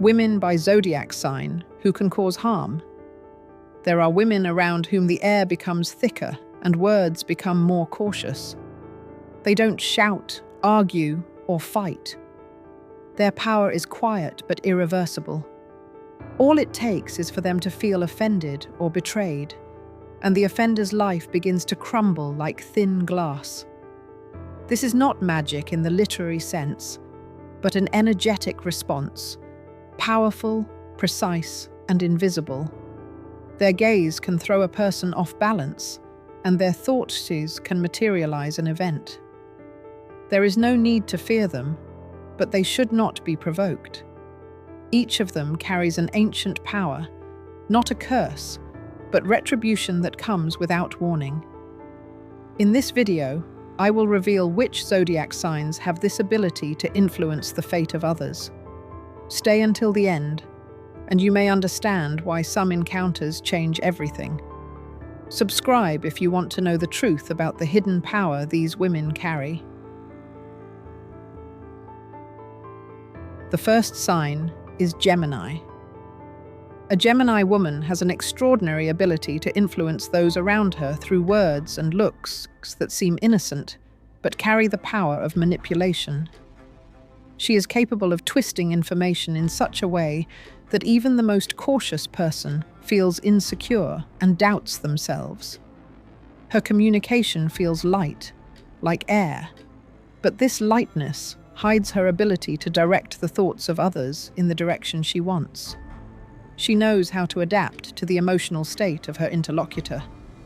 Women by zodiac sign who can cause harm. There are women around whom the air becomes thicker and words become more cautious. They don't shout, argue, or fight. Their power is quiet but irreversible. All it takes is for them to feel offended or betrayed, and the offender's life begins to crumble like thin glass. This is not magic in the literary sense, but an energetic response, powerful, precise, and invisible. Their gaze can throw a person off balance, and their thoughts can materialize an event. There is no need to fear them, but they should not be provoked. Each of them carries an ancient power, not a curse, but retribution that comes without warning. In this video, I will reveal which zodiac signs have this ability to influence the fate of others. Stay until the end, and you may understand why some encounters change everything. Subscribe if you want to know the truth about the hidden power these women carry. The first sign is Gemini. A Gemini woman has an extraordinary ability to influence those around her through words and looks that seem innocent, but carry the power of manipulation. She is capable of twisting information in such a way that even the most cautious person feels insecure and doubts themselves. Her communication feels light, like air, but this lightness hides her ability to direct the thoughts of others in the direction she wants. She knows how to adapt to the emotional state of her interlocutor,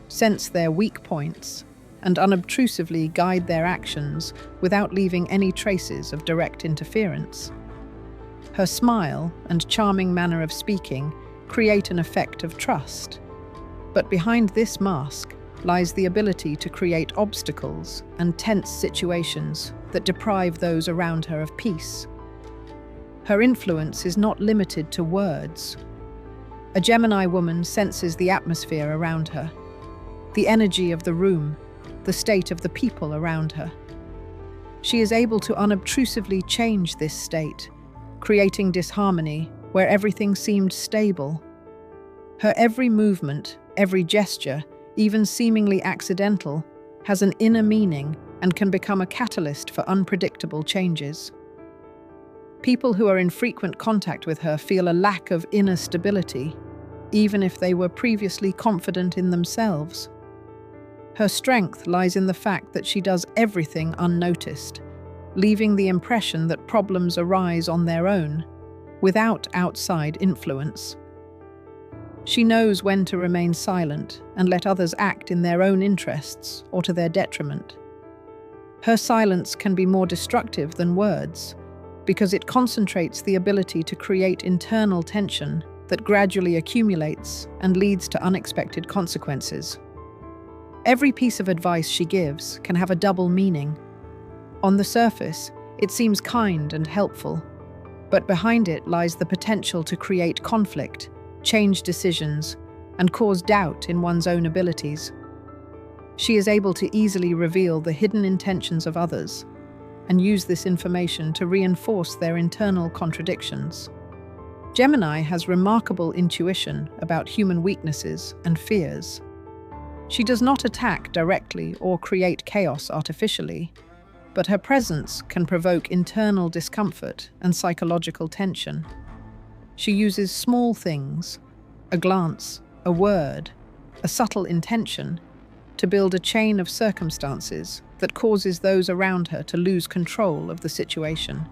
sense their weak points, and unobtrusively guide their actions without leaving any traces of direct interference. Her smile and charming manner of speaking create an effect of trust, but behind this mask lies the ability to create obstacles and tense situations that deprive those around her of peace. Her influence is not limited to words. A Gemini woman senses the atmosphere around her, the energy of the room, the state of the people around her. She is able to unobtrusively change this state, creating disharmony where everything seemed stable. Her every movement, every gesture, even seemingly accidental, has an inner meaning and can become a catalyst for unpredictable changes. People who are in frequent contact with her feel a lack of inner stability, even if they were previously confident in themselves. Her strength lies in the fact that she does everything unnoticed, leaving the impression that problems arise on their own, without outside influence. She knows when to remain silent and let others act in their own interests or to their detriment. Her silence can be more destructive than words, because it concentrates the ability to create internal tension that gradually accumulates and leads to unexpected consequences. Every piece of advice she gives can have a double meaning. On the surface, it seems kind and helpful, but behind it lies the potential to create conflict, change decisions, and cause doubt in one's own abilities. She is able to easily reveal the hidden intentions of others and use this information to reinforce their internal contradictions. Gemini has remarkable intuition about human weaknesses and fears. She does not attack directly or create chaos artificially, but her presence can provoke internal discomfort and psychological tension. She uses small things, a glance, a word, a subtle intention, to build a chain of circumstances that causes those around her to lose control of the situation.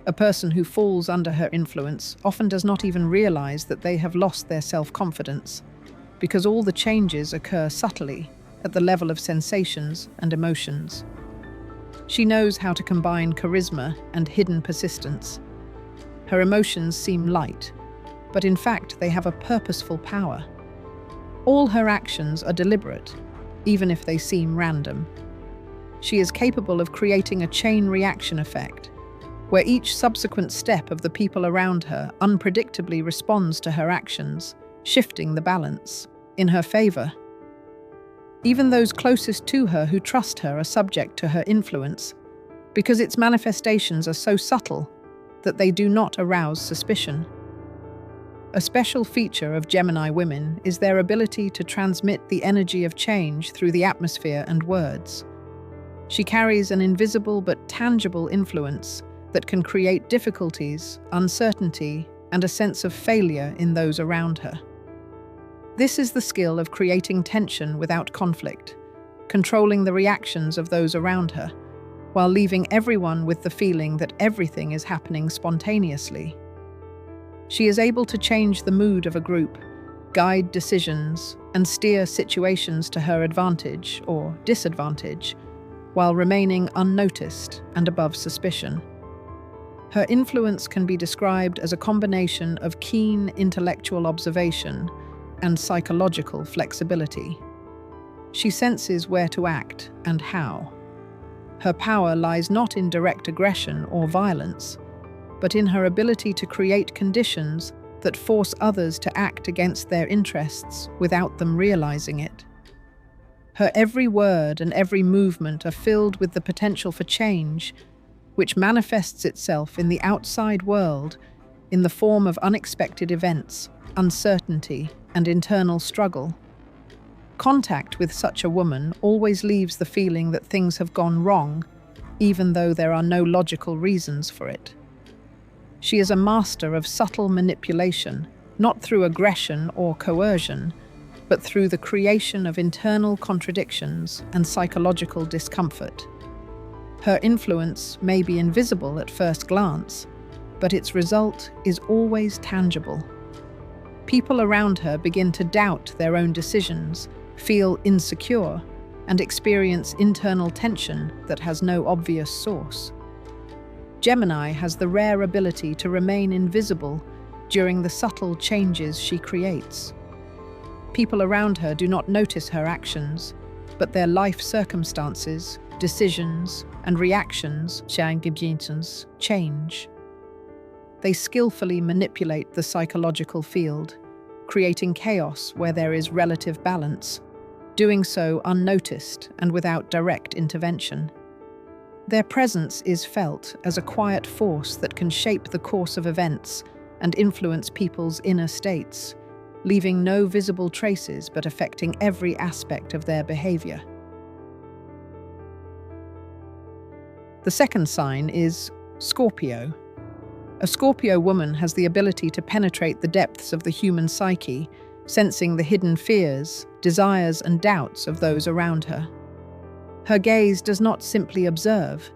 A person who falls under her influence often does not even realize that they have lost their self-confidence, because all the changes occur subtly at the level of sensations and emotions. She knows how to combine charisma and hidden persistence. Her emotions seem light, but in fact they have a purposeful power. All her actions are deliberate, even if they seem random. She is capable of creating a chain reaction effect, where each subsequent step of the people around her unpredictably responds to her actions, shifting the balance in her favor. Even those closest to her who trust her are subject to her influence, because its manifestations are so subtle that they do not arouse suspicion. A special feature of Gemini women is their ability to transmit the energy of change through the atmosphere and words. She carries an invisible but tangible influence that can create difficulties, uncertainty, and a sense of failure in those around her. This is the skill of creating tension without conflict, controlling the reactions of those around her, while leaving everyone with the feeling that everything is happening spontaneously. She is able to change the mood of a group, guide decisions, and steer situations to her advantage or disadvantage, while remaining unnoticed and above suspicion. Her influence can be described as a combination of keen intellectual observation and psychological flexibility. She senses where to act and how. Her power lies not in direct aggression or violence, but in her ability to create conditions that force others to act against their interests without them realizing it. Her every word and every movement are filled with the potential for change, which manifests itself in the outside world in the form of unexpected events, uncertainty, and internal struggle. Contact with such a woman always leaves the feeling that things have gone wrong, even though there are no logical reasons for it. She is a master of subtle manipulation, not through aggression or coercion, but through the creation of internal contradictions and psychological discomfort. Her influence may be invisible at first glance, but its result is always tangible. People around her begin to doubt their own decisions, feel insecure, and experience internal tension that has no obvious source. Gemini has the rare ability to remain invisible during the subtle changes she creates. People around her do not notice her actions, but their life circumstances, decisions, and reactions change. They skillfully manipulate the psychological field, creating chaos where there is relative balance, doing so unnoticed and without direct intervention. Their presence is felt as a quiet force that can shape the course of events and influence people's inner states, leaving no visible traces but affecting every aspect of their behavior. The second sign is Scorpio. A Scorpio woman has the ability to penetrate the depths of the human psyche, sensing the hidden fears, desires, and doubts of those around her. Her gaze does not simply observe.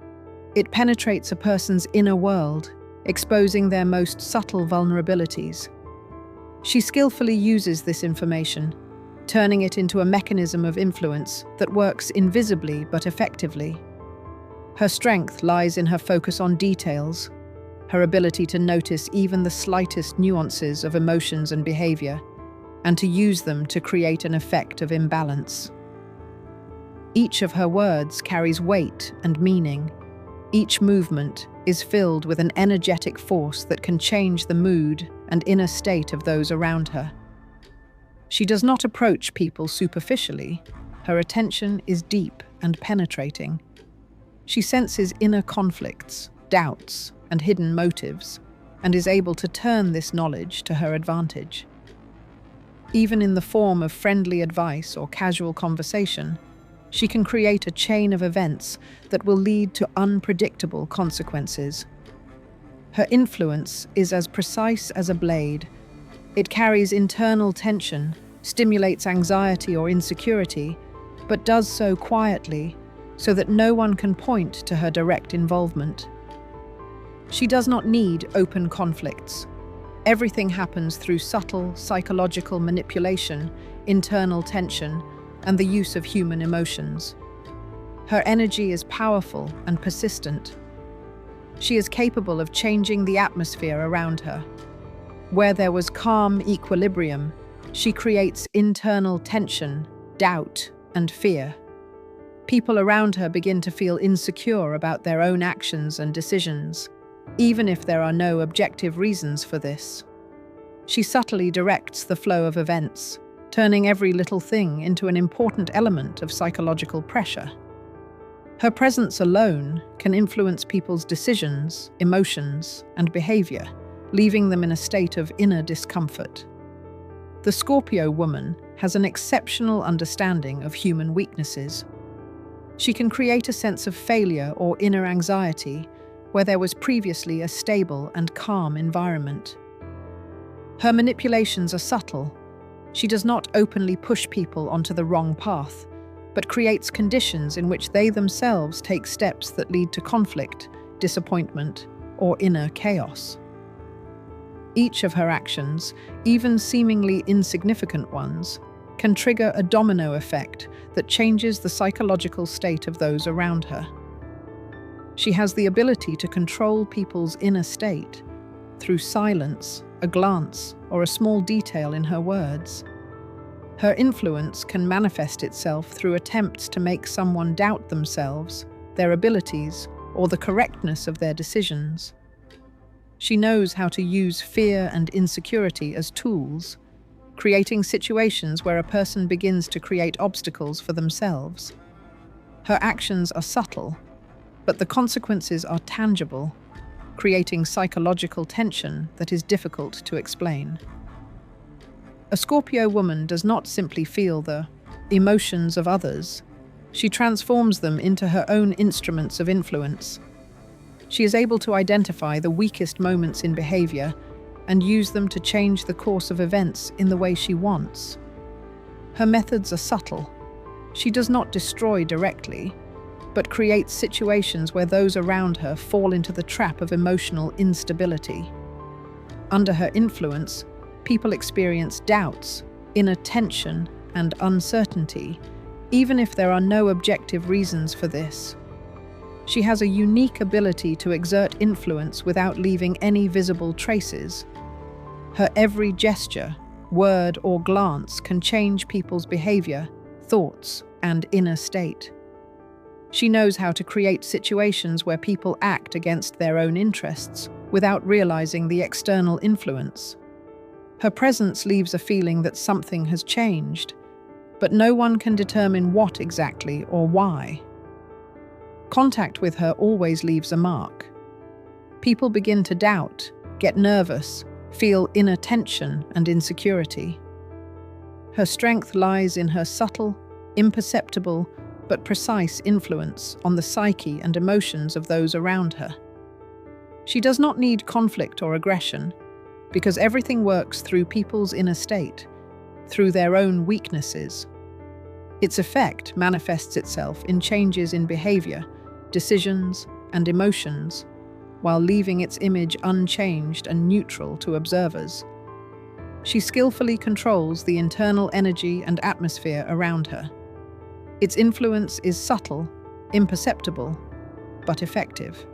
It penetrates a person's inner world, exposing their most subtle vulnerabilities. She skillfully uses this information, turning it into a mechanism of influence that works invisibly but effectively. Her strength lies in her focus on details, her ability to notice even the slightest nuances of emotions and behavior, and to use them to create an effect of imbalance. Each of her words carries weight and meaning. Each movement is filled with an energetic force that can change the mood and inner state of those around her. She does not approach people superficially. Her attention is deep and penetrating. She senses inner conflicts, doubts, and hidden motives, and is able to turn this knowledge to her advantage. Even in the form of friendly advice or casual conversation, she can create a chain of events that will lead to unpredictable consequences. Her influence is as precise as a blade. It carries internal tension, stimulates anxiety or insecurity, but does so quietly, so that no one can point to her direct involvement. She does not need open conflicts. Everything happens through subtle psychological manipulation, internal tension, and the use of human emotions. Her energy is powerful and persistent. She is capable of changing the atmosphere around her. Where there was calm equilibrium, she creates internal tension, doubt, and fear. People around her begin to feel insecure about their own actions and decisions, even if there are no objective reasons for this. She subtly directs the flow of events, turning every little thing into an important element of psychological pressure. Her presence alone can influence people's decisions, emotions, and behavior, leaving them in a state of inner discomfort. The Scorpio woman has an exceptional understanding of human weaknesses. She can create a sense of failure or inner anxiety where there was previously a stable and calm environment. Her manipulations are subtle. She does not openly push people onto the wrong path, but creates conditions in which they themselves take steps that lead to conflict, disappointment, or inner chaos. Each of her actions, even seemingly insignificant ones, can trigger a domino effect that changes the psychological state of those around her. She has the ability to control people's inner state through silence, a glance, or a small detail in her words. Her influence can manifest itself through attempts to make someone doubt themselves, their abilities, or the correctness of their decisions. She knows how to use fear and insecurity as tools, creating situations where a person begins to create obstacles for themselves. Her actions are subtle, but the consequences are tangible, creating psychological tension that is difficult to explain. A Scorpio woman does not simply feel the emotions of others. She transforms them into her own instruments of influence. She is able to identify the weakest moments in behavior and use them to change the course of events in the way she wants. Her methods are subtle. She does not destroy directly, but creates situations where those around her fall into the trap of emotional instability. Under her influence, people experience doubts, inner tension, and uncertainty, even if there are no objective reasons for this. She has a unique ability to exert influence without leaving any visible traces. Her every gesture, word, or glance can change people's behavior, thoughts, and inner state. She knows how to create situations where people act against their own interests without realizing the external influence. Her presence leaves a feeling that something has changed, but no one can determine what exactly or why. Contact with her always leaves a mark. People begin to doubt, get nervous, feel inner tension and insecurity. Her strength lies in her subtle, imperceptible, but precise influence on the psyche and emotions of those around her. She does not need conflict or aggression, because everything works through people's inner state, through their own weaknesses. Its effect manifests itself in changes in behavior, decisions, and emotions, while leaving its image unchanged and neutral to observers. She skillfully controls the internal energy and atmosphere around her. Its influence is subtle, imperceptible, but effective.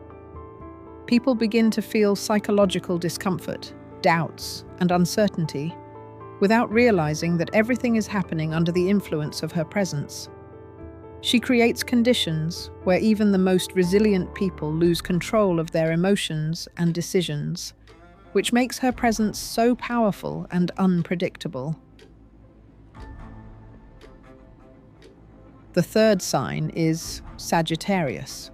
People begin to feel psychological discomfort, doubts, and uncertainty, without realizing that everything is happening under the influence of her presence. She creates conditions where even the most resilient people lose control of their emotions and decisions, which makes her presence so powerful and unpredictable. The third sign is Sagittarius.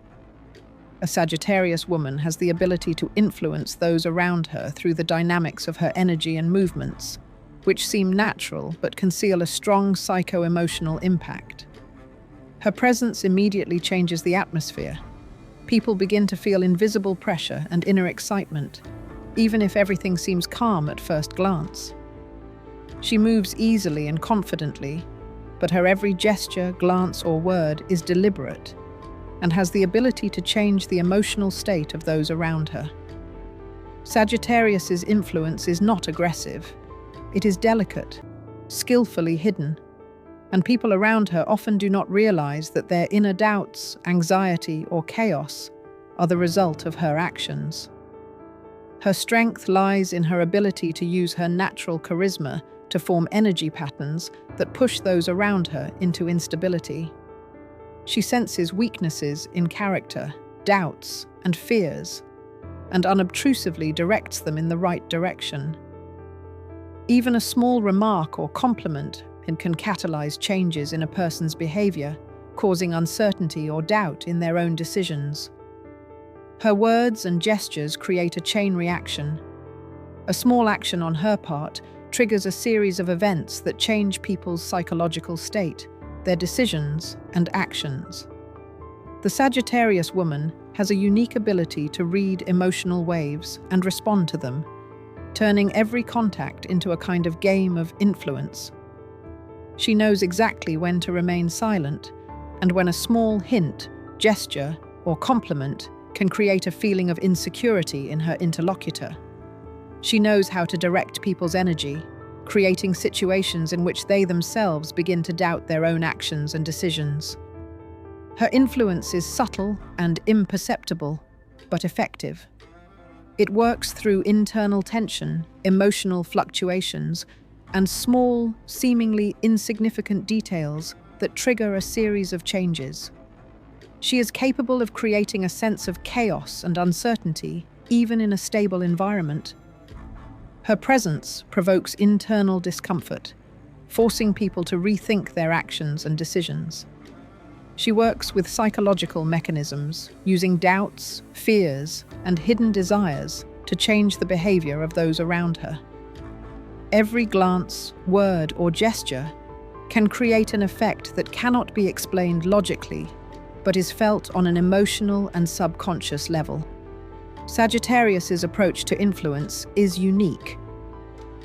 A Sagittarius woman has the ability to influence those around her through the dynamics of her energy and movements, which seem natural but conceal a strong psycho-emotional impact. Her presence immediately changes the atmosphere. People begin to feel invisible pressure and inner excitement, even if everything seems calm at first glance. She moves easily and confidently, but her every gesture, glance, or word is deliberate and has the ability to change the emotional state of those around her. Sagittarius's influence is not aggressive. It is delicate, skillfully hidden, and people around her often do not realize that their inner doubts, anxiety, or chaos are the result of her actions. Her strength lies in her ability to use her natural charisma to form energy patterns that push those around her into instability. She senses weaknesses in character, doubts, and fears, and unobtrusively directs them in the right direction. Even a small remark or compliment can catalyze changes in a person's behavior, causing uncertainty or doubt in their own decisions. Her words and gestures create a chain reaction. A small action on her part triggers a series of events that change people's psychological state, their decisions and actions. The Sagittarius woman has a unique ability to read emotional waves and respond to them, turning every contact into a kind of game of influence. She knows exactly when to remain silent, and when a small hint, gesture, or compliment can create a feeling of insecurity in her interlocutor. She knows how to direct people's energy, creating situations in which they themselves begin to doubt their own actions and decisions. Her influence is subtle and imperceptible, but effective. It works through internal tension, emotional fluctuations, and small, seemingly insignificant details that trigger a series of changes. She is capable of creating a sense of chaos and uncertainty, even in a stable environment. Her presence provokes internal discomfort, forcing people to rethink their actions and decisions. She works with psychological mechanisms, using doubts, fears, and hidden desires to change the behavior of those around her. Every glance, word, or gesture can create an effect that cannot be explained logically, but is felt on an emotional and subconscious level. Sagittarius's approach to influence is unique.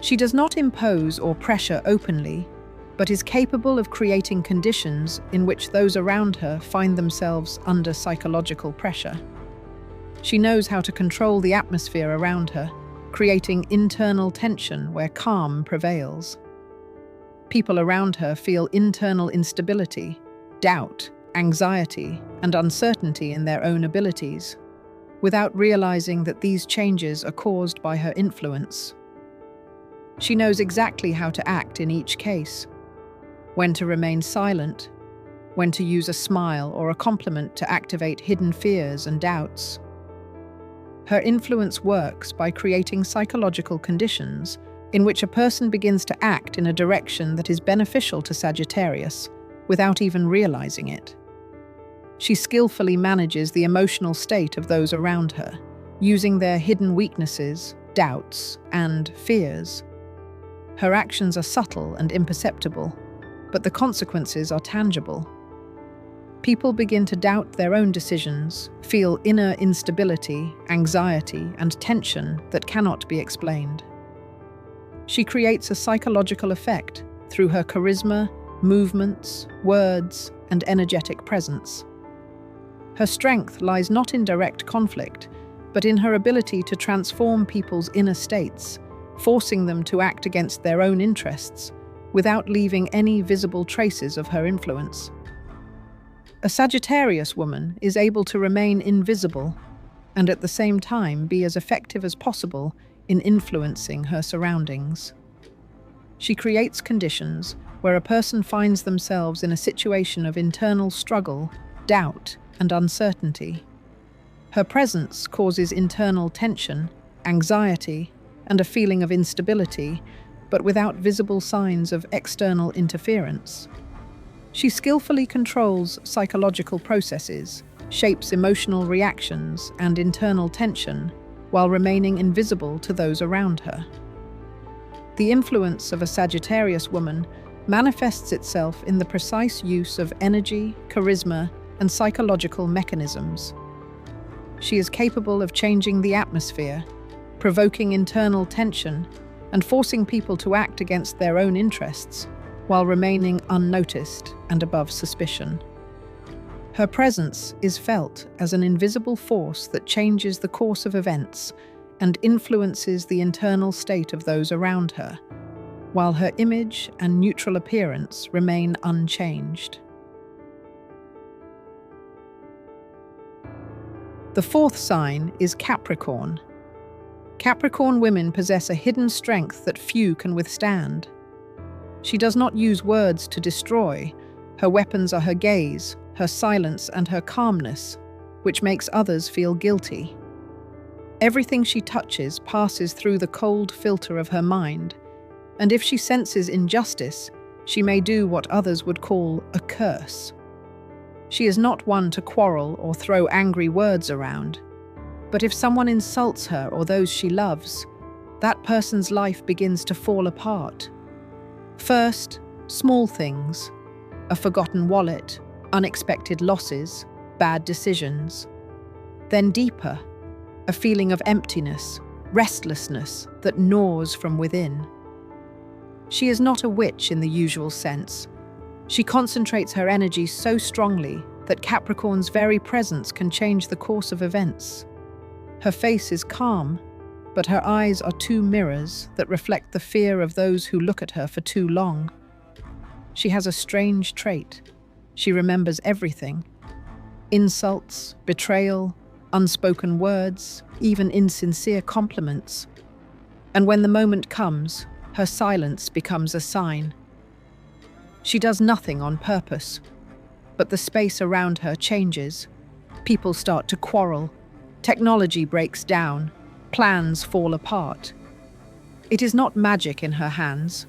She does not impose or pressure openly, but is capable of creating conditions in which those around her find themselves under psychological pressure. She knows how to control the atmosphere around her, creating internal tension where calm prevails. People around her feel internal instability, doubt, anxiety, and uncertainty in their own abilities, without realizing that these changes are caused by her influence. She knows exactly how to act in each case, when to remain silent, when to use a smile or a compliment to activate hidden fears and doubts. Her influence works by creating psychological conditions in which a person begins to act in a direction that is beneficial to Sagittarius without even realizing it. She skillfully manages the emotional state of those around her, using their hidden weaknesses, doubts, and fears. Her actions are subtle and imperceptible, but the consequences are tangible. People begin to doubt their own decisions, feel inner instability, anxiety, and tension that cannot be explained. She creates a psychological effect through her charisma, movements, words, and energetic presence. Her strength lies not in direct conflict, but in her ability to transform people's inner states, forcing them to act against their own interests, without leaving any visible traces of her influence. A Sagittarius woman is able to remain invisible and at the same time be as effective as possible in influencing her surroundings. She creates conditions where a person finds themselves in a situation of internal struggle, doubt, and uncertainty. Her presence causes internal tension, anxiety, and a feeling of instability, but without visible signs of external interference. She skillfully controls psychological processes, shapes emotional reactions and internal tension, while remaining invisible to those around her. The influence of a Sagittarius woman manifests itself in the precise use of energy, charisma, and psychological mechanisms. She is capable of changing the atmosphere, provoking internal tension, and forcing people to act against their own interests, while remaining unnoticed and above suspicion. Her presence is felt as an invisible force that changes the course of events and influences the internal state of those around her, while her image and neutral appearance remain unchanged. The fourth sign is Capricorn. Capricorn women possess a hidden strength that few can withstand. She does not use words to destroy. Her weapons are her gaze, her silence, and her calmness, which makes others feel guilty. Everything she touches passes through the cold filter of her mind, and if she senses injustice, she may do what others would call a curse. She is not one to quarrel or throw angry words around. But if someone insults her or those she loves, that person's life begins to fall apart. First, small things: a forgotten wallet, unexpected losses, bad decisions. Then deeper, a feeling of emptiness, restlessness that gnaws from within. She is not a witch in the usual sense. She concentrates her energy so strongly that Capricorn's very presence can change the course of events. Her face is calm, but her eyes are two mirrors that reflect the fear of those who look at her for too long. She has a strange trait. She remembers everything: insults, betrayal, unspoken words, even insincere compliments. And when the moment comes, her silence becomes a sign. She does nothing on purpose, but the space around her changes. People start to quarrel. Technology breaks down. Plans fall apart. It is not magic in her hands,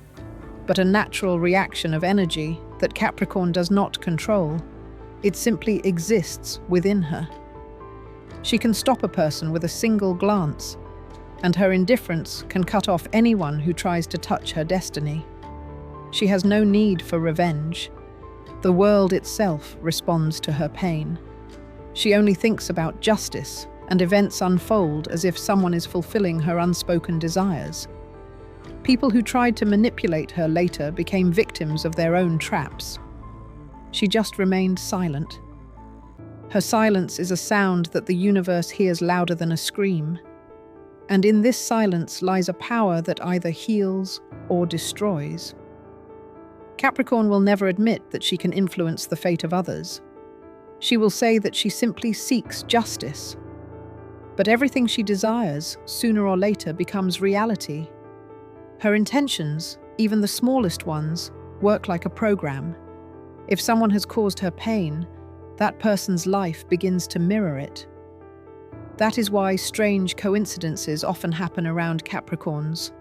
but a natural reaction of energy that Capricorn does not control. It simply exists within her. She can stop a person with a single glance, and her indifference can cut off anyone who tries to touch her destiny. She has no need for revenge. The world itself responds to her pain. She only thinks about justice, and events unfold as if someone is fulfilling her unspoken desires. People who tried to manipulate her later became victims of their own traps. She just remained silent. Her silence is a sound that the universe hears louder than a scream. And in this silence lies a power that either heals or destroys. Capricorn will never admit that she can influence the fate of others. She will say that she simply seeks justice. But everything she desires, sooner or later, becomes reality. Her intentions, even the smallest ones, work like a program. If someone has caused her pain, that person's life begins to mirror it. That is why strange coincidences often happen around Capricorns.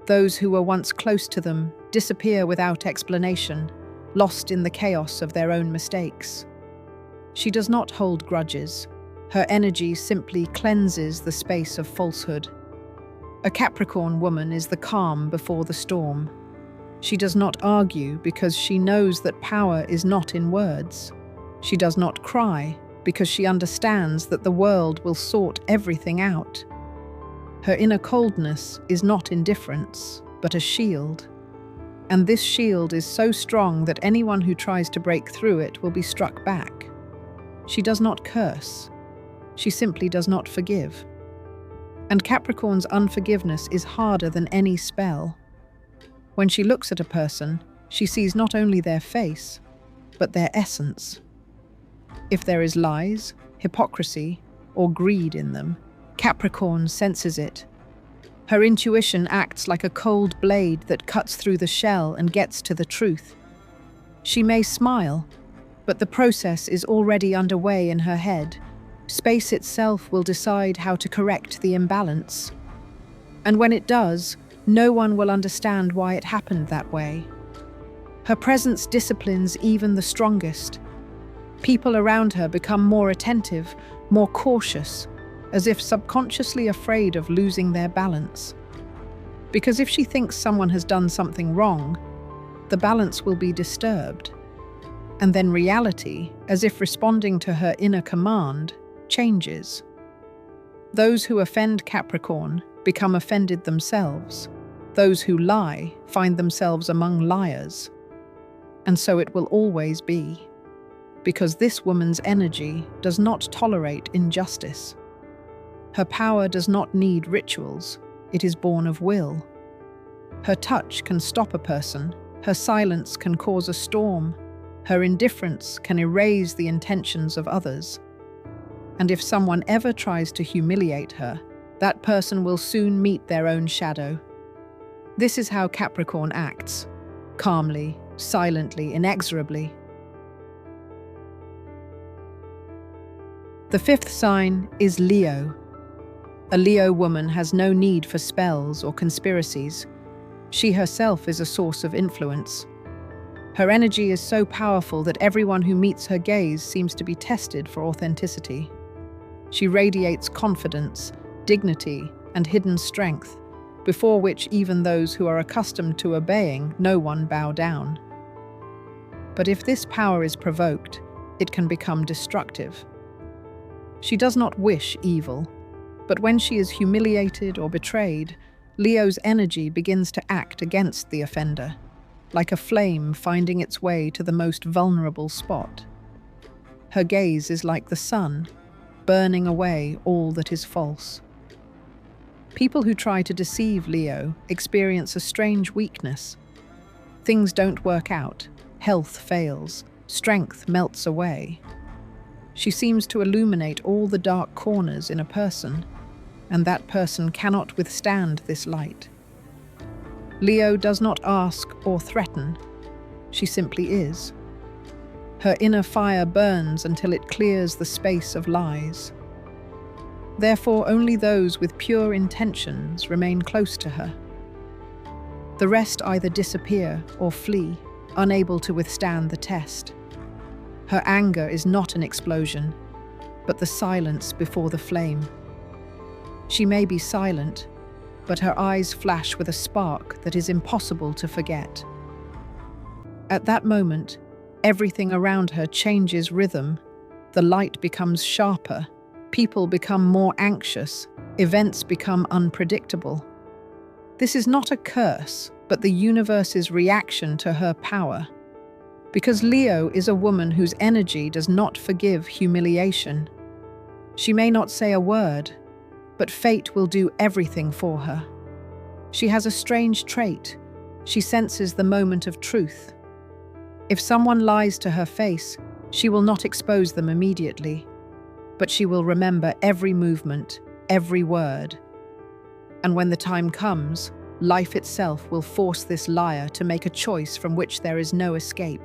Those who were once close to them disappear without explanation, lost in the chaos of their own mistakes. She does not hold grudges. Her energy simply cleanses the space of falsehood. A Capricorn woman is the calm before the storm. She does not argue because she knows that power is not in words. She does not cry because she understands that the world will sort everything out. Her inner coldness is not indifference, but a shield. And this shield is so strong that anyone who tries to break through it will be struck back. She does not curse. She simply does not forgive. And Capricorn's unforgiveness is harder than any spell. When she looks at a person, she sees not only their face, but their essence. If there is lies, hypocrisy, or greed in them, Capricorn senses it. Her intuition acts like a cold blade that cuts through the shell and gets to the truth. She may smile, but the process is already underway in her head. Space itself will decide how to correct the imbalance. And when it does, no one will understand why it happened that way. Her presence disciplines even the strongest. People around her become more attentive, more cautious, as if subconsciously afraid of losing their balance. Because if she thinks someone has done something wrong, the balance will be disturbed. And then reality, as if responding to her inner command, changes. Those who offend Capricorn become offended themselves. Those who lie find themselves among liars. And so it will always be. Because this woman's energy does not tolerate injustice. Her power does not need rituals, it is born of will. Her touch can stop a person, her silence can cause a storm, her indifference can erase the intentions of others. And if someone ever tries to humiliate her, that person will soon meet their own shadow. This is how Capricorn acts, calmly, silently, inexorably. The fifth sign is Leo. A Leo woman has no need for spells or conspiracies. She herself is a source of influence. Her energy is so powerful that everyone who meets her gaze seems to be tested for authenticity. She radiates confidence, dignity, and hidden strength, before which even those who are accustomed to obeying no one bow down. But if this power is provoked, it can become destructive. She does not wish evil, but when she is humiliated or betrayed, Leo's energy begins to act against the offender, like a flame finding its way to the most vulnerable spot. Her gaze is like the sun, burning away all that is false. People who try to deceive Leo experience a strange weakness. Things don't work out, health fails, strength melts away. She seems to illuminate all the dark corners in a person, and that person cannot withstand this light. Leo does not ask or threaten, she simply is. Her inner fire burns until it clears the space of lies. Therefore, only those with pure intentions remain close to her. The rest either disappear or flee, unable to withstand the test. Her anger is not an explosion, but the silence before the flame. She may be silent, but her eyes flash with a spark that is impossible to forget. At that moment, everything around her changes rhythm. The light becomes sharper, people become more anxious, events become unpredictable. This is not a curse, but the universe's reaction to her power. Because Leo is a woman whose energy does not forgive humiliation. She may not say a word, but fate will do everything for her. She has a strange trait. She senses the moment of truth. If someone lies to her face, she will not expose them immediately, but she will remember every movement, every word. And when the time comes, life itself will force this liar to make a choice from which there is no escape.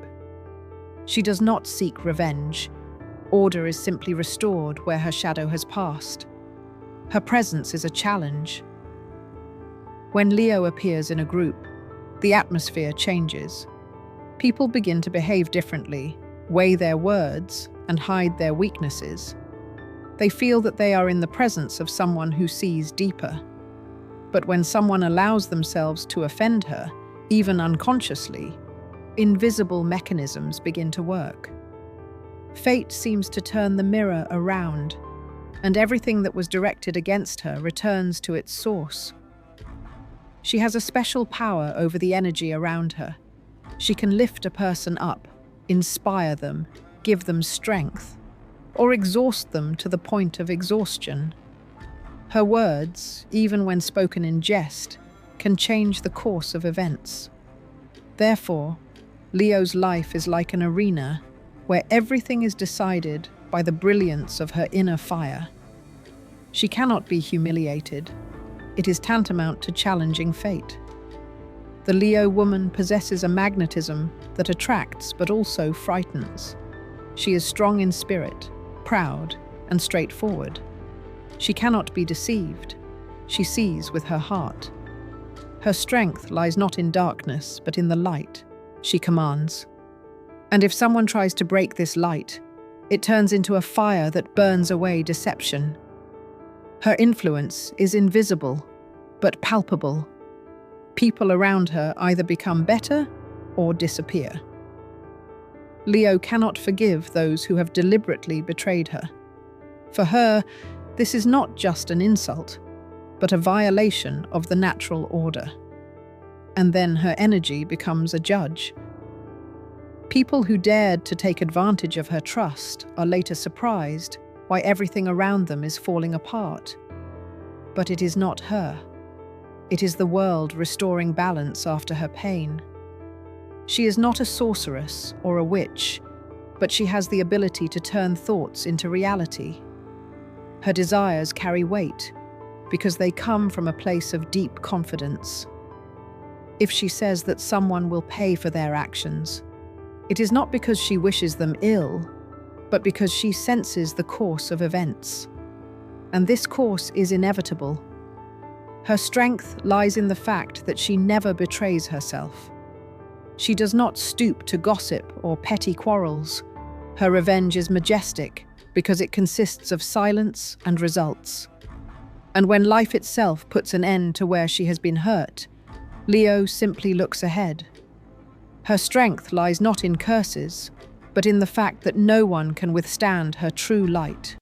She does not seek revenge. Order is simply restored where her shadow has passed. Her presence is a challenge. When Leo appears in a group, the atmosphere changes. People begin to behave differently, weigh their words, and hide their weaknesses. They feel that they are in the presence of someone who sees deeper. But when someone allows themselves to offend her, even unconsciously, invisible mechanisms begin to work. Fate seems to turn the mirror around, and everything that was directed against her returns to its source. She has a special power over the energy around her. She can lift a person up, inspire them, give them strength, or exhaust them to the point of exhaustion. Her words, even when spoken in jest, can change the course of events. Therefore, Leo's life is like an arena where everything is decided by the brilliance of her inner fire. She cannot be humiliated. It is tantamount to challenging fate. The Leo woman possesses a magnetism that attracts but also frightens. She is strong in spirit, proud, and straightforward. She cannot be deceived. She sees with her heart. Her strength lies not in darkness, but in the light she commands. And if someone tries to break this light, it turns into a fire that burns away deception. Her influence is invisible, but palpable. People around her either become better or disappear. Leo cannot forgive those who have deliberately betrayed her. For her, this is not just an insult, but a violation of the natural order. And then her energy becomes a judge. People who dared to take advantage of her trust are later surprised why everything around them is falling apart. But it is not her. It is the world restoring balance after her pain. She is not a sorceress or a witch, but she has the ability to turn thoughts into reality. Her desires carry weight because they come from a place of deep confidence. If she says that someone will pay for their actions, it is not because she wishes them ill, but because she senses the course of events. And this course is inevitable. Her strength lies in the fact that she never betrays herself. She does not stoop to gossip or petty quarrels. Her revenge is majestic because it consists of silence and results. And when life itself puts an end to where she has been hurt, Leo simply looks ahead. Her strength lies not in curses, but in the fact that no one can withstand her true light.